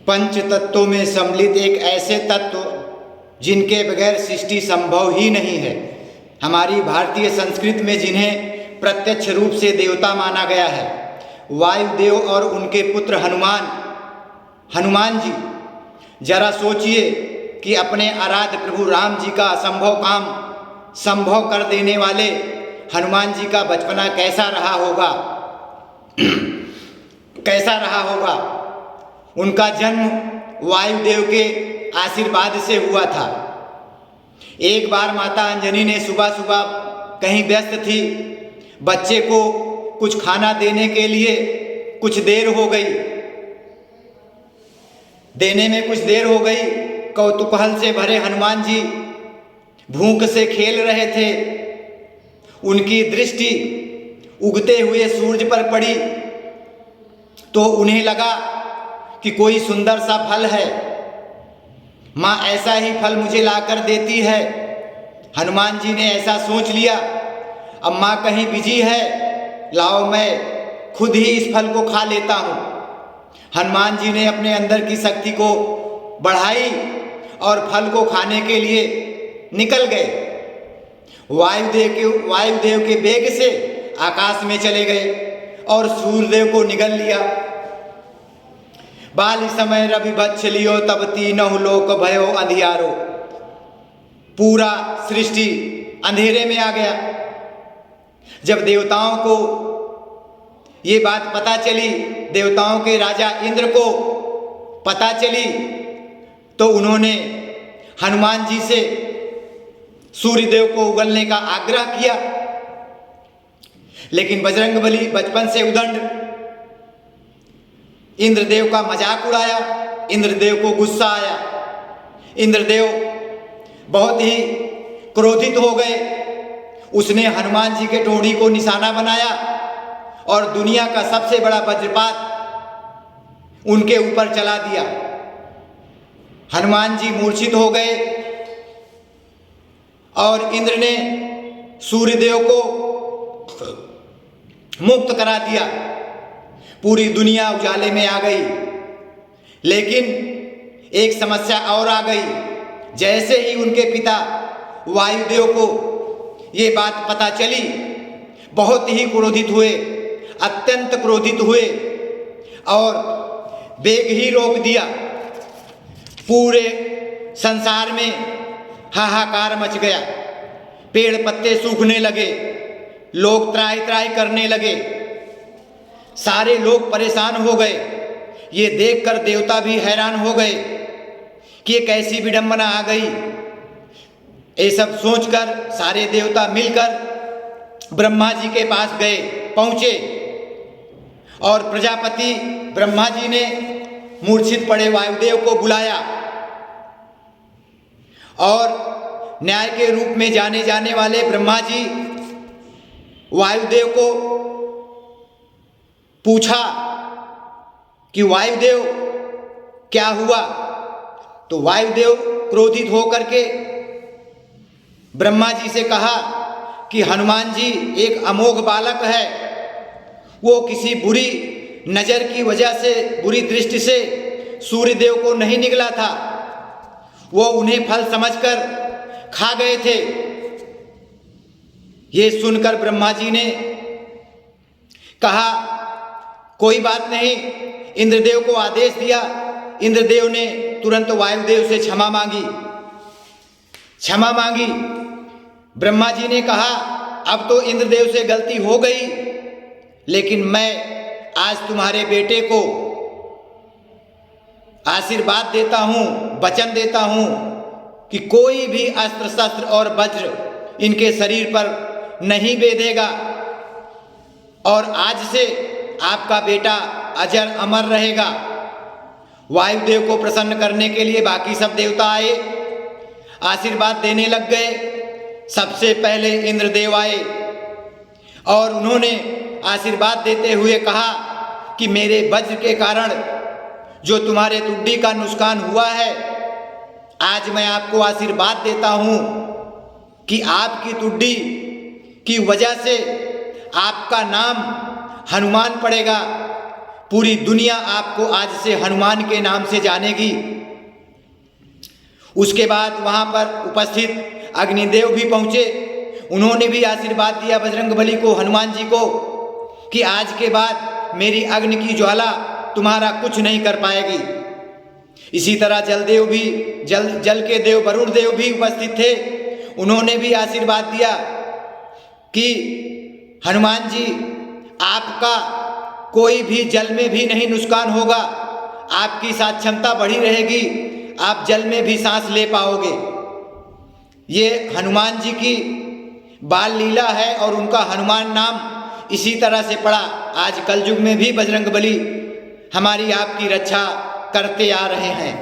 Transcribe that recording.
पंच तत्वों में सम्मिलित एक ऐसे तत्व जिनके बगैर सृष्टि संभव ही नहीं है। हमारी भारतीय संस्कृति में जिन्हें प्रत्यक्ष रूप से देवता माना गया है, वायुदेव और उनके पुत्र हनुमान जी। जरा सोचिए कि अपने आराध्य प्रभु राम जी का असंभव काम संभव कर देने वाले हनुमान जी का बचपना कैसा रहा होगा कैसा रहा होगा। उनका जन्म वायुदेव के आशीर्वाद से हुआ था। एक बार माता अंजनी ने सुबह सुबह कहीं व्यस्त थी, बच्चे को कुछ खाना देने के लिए कुछ देर हो गई। कौतूहल से भरे हनुमान जी भूख से खेल रहे थे। उनकी दृष्टि उगते हुए सूरज पर पड़ी तो उन्हें लगा कि कोई सुंदर सा फल है, माँ ऐसा ही फल मुझे लाकर देती है। हनुमान जी ने ऐसा सोच लिया, अब माँ कहीं बिजी है, लाओ मैं खुद ही इस फल को खा लेता हूँ। हनुमान जी ने अपने अंदर की शक्ति को बढ़ाई और फल को खाने के लिए निकल गए। वायुदेव के वेग से आकाश में चले गए और सूर्यदेव को निगल लिया। बाली समय रवि बच्छलियो तब तीनों लोक भयो अंधियारो। पूरा सृष्टि अंधेरे में आ गया। जब देवताओं को ये बात पता चली, देवताओं के राजा इंद्र को पता चली, तो उन्होंने हनुमान जी से सूर्यदेव को उगलने का आग्रह किया। लेकिन बजरंगबली बचपन से उदंड इंद्रदेव का मजाक उड़ाया। इंद्रदेव को गुस्सा आया। इंद्रदेव बहुत ही क्रोधित हो गए। उसने हनुमान जी के टोड़ी को निशाना बनाया और दुनिया का सबसे बड़ा वज्रपात उनके ऊपर चला दिया। हनुमान जी मूर्छित हो गए और इंद्र ने सूर्यदेव को मुक्त करा दिया। पूरी दुनिया उजाले में आ गई। लेकिन एक समस्या और आ गई। जैसे ही उनके पिता वायुदेव को ये बात पता चली, बहुत ही क्रोधित हुए, अत्यंत क्रोधित हुए और वेग ही रोक दिया। पूरे संसार में हाहाकार मच गया। पेड़ पत्ते सूखने लगे, लोग त्राहि त्राहि करने लगे, सारे लोग परेशान हो गए। ये देखकर देवता भी हैरान हो गए कि ये कैसी विडंबना आ गई। ये सब सोचकर सारे देवता मिलकर ब्रह्मा जी के पास गए, पहुँचे और प्रजापति ब्रह्मा जी ने मूर्छित पड़े वायुदेव को बुलाया और न्याय के रूप में जाने जाने वाले ब्रह्मा जी वायुदेव को पूछा कि वायुदेव क्या हुआ। तो वायुदेव क्रोधित होकर के ब्रह्मा जी से कहा कि हनुमान जी एक अमोघ बालक है। वो किसी बुरी नज़र की वजह से, बुरी दृष्टि से सूर्यदेव को नहीं निगला था। वो उन्हें फल समझकर खा गए थे। ये सुनकर ब्रह्मा जी ने कहा कोई बात नहीं। इंद्रदेव को आदेश दिया। इंद्रदेव ने तुरंत वायुदेव से क्षमा मांगी। ब्रह्मा जी ने कहा अब तो इंद्रदेव से गलती हो गई, लेकिन मैं आज तुम्हारे बेटे को आशीर्वाद देता हूँ, वचन देता हूँ कि कोई भी अस्त्र शस्त्र और वज्र इनके शरीर पर नहीं बेधेगा और आज से आपका बेटा अजर अमर रहेगा। वायुदेव को प्रसन्न करने के लिए बाकी सब देवता आए, आशीर्वाद देने लग गए। सबसे पहले इंद्रदेव आए और उन्होंने आशीर्वाद देते हुए कहा कि मेरे वज्र के कारण जो तुम्हारे तुड्डी का नुकसान हुआ है, आज मैं आपको आशीर्वाद देता हूँ कि आपकी तुड्डी की वजह से आपका नाम हनुमान पड़ेगा। पूरी दुनिया आपको आज से हनुमान के नाम से जानेगी। उसके बाद वहाँ पर उपस्थित अग्निदेव भी पहुँचे। उन्होंने भी आशीर्वाद दिया बजरंगबली को, हनुमान जी को, कि आज के बाद मेरी अग्नि की ज्वाला तुम्हारा कुछ नहीं कर पाएगी। इसी तरह जलदेव भी, जल के देव वरुण देव भी उपस्थित थे। उन्होंने भी आशीर्वाद दिया कि हनुमान जी, आपका कोई भी जल में भी नहीं नुकसान होगा, आपकी साथ क्षमता बढ़ी रहेगी, आप जल में भी सांस ले पाओगे। ये हनुमान जी की बाल लीला है और उनका हनुमान नाम इसी तरह से पड़ा। आज कलयुग में भी बजरंगबली हमारी आपकी रक्षा करते आ रहे हैं।